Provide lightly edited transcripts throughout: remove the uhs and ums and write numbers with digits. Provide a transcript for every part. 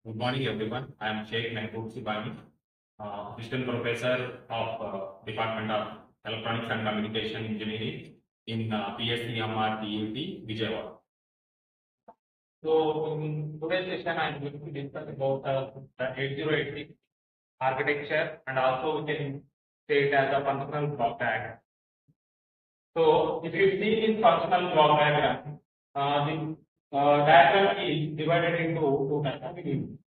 Good morning, everyone. I am Sheikh M Subani, Assistant Professor of Department of Electronics and Communication Engineering in PSCMR Vijayawada. So, in today's session, I am going to discuss about the 8086 architecture, and also we can say it as a functional block diagram. So, if you see this functional block diagram, the diagram is divided into two types of units,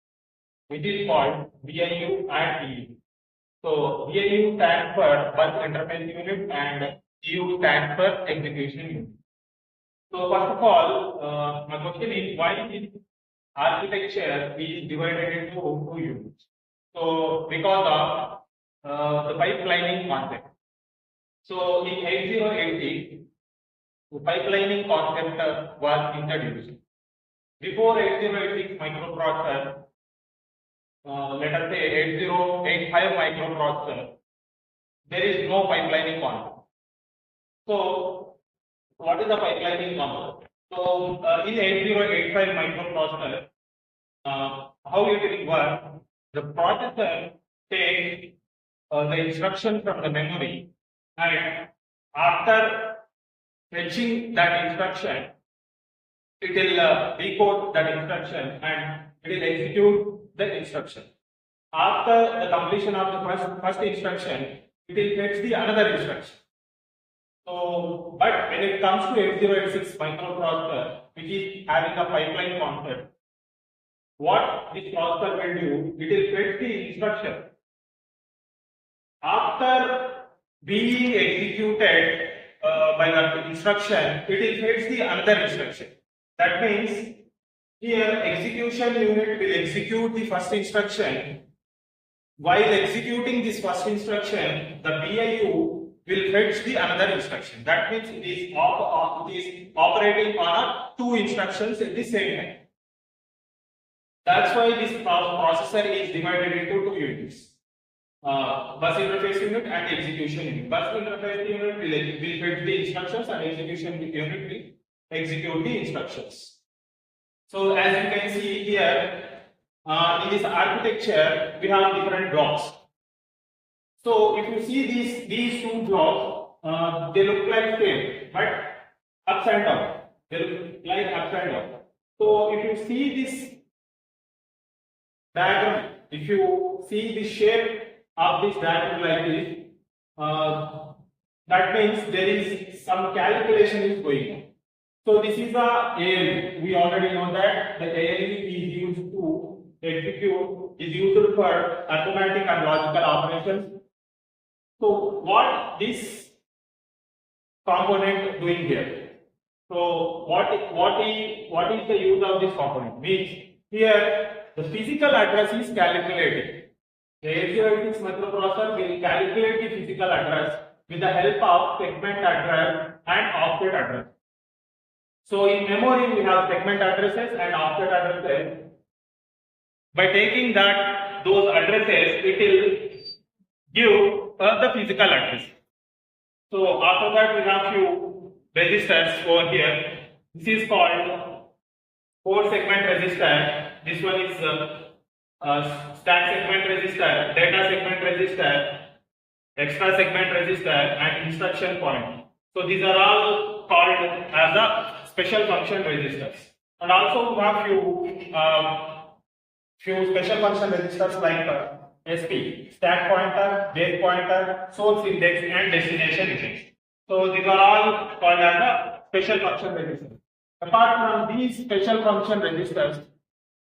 which is called VIU and EU. So VIU stands for bus interface unit and EU stands for execution unit. So first of all, my question is, why this architecture is divided into two units? So because of the pipelining concept. So in 8086, the pipelining concept was introduced. Before 8086 microprocessor, let us say 8085 microprocessor, there is no pipelining concept. So, what is the pipelining concept? So, in 8085 microprocessor, how it will work? The processor takes the instruction from the memory, and after fetching that instruction, it will decode that instruction and it will execute the instruction. After the completion of the first instruction, it will fetch the another instruction. So, but when it comes to 8086 microprocessor, which is having a pipeline concept, what this processor will do, it will fetch the instruction. After being executed by the instruction, it will fetch the another instruction. That means here execution unit will execute the first instruction. While executing this first instruction, the VIU will fetch the another instruction. That means it is operating on two instructions at the same time. That's why this processor is divided into two units. Bus interface unit and execution unit. Bus interface unit will fetch the instructions and execution unit will execute the instructions. So as you can see here, in this architecture, we have different blocks. So if you see these two blocks, they look like same, but upside down. They look like upside down. So if you see this diagram, if you see the shape of this diagram like this, that means there is some calculation is going on. So this is a ALU. We already know that the ALU is used to execute, is used for arithmetic and logical operations. So what this component doing here? So what is the use of this component? Means here the physical address is calculated. The 8086 microprocessor will calculate the physical address with the help of segment address and offset address. So in memory we have segment addresses and offset addresses. By taking those addresses, it will give the physical address. So after that we have few registers over here. This is called 4 segment register. This one is stack segment register, data segment register, extra segment register, and instruction point. So these are all called as a special function registers. And also we have few special function registers like SP, stack pointer, base pointer, source index, and destination index. So these are all called as a special function registers. Apart from these special function registers,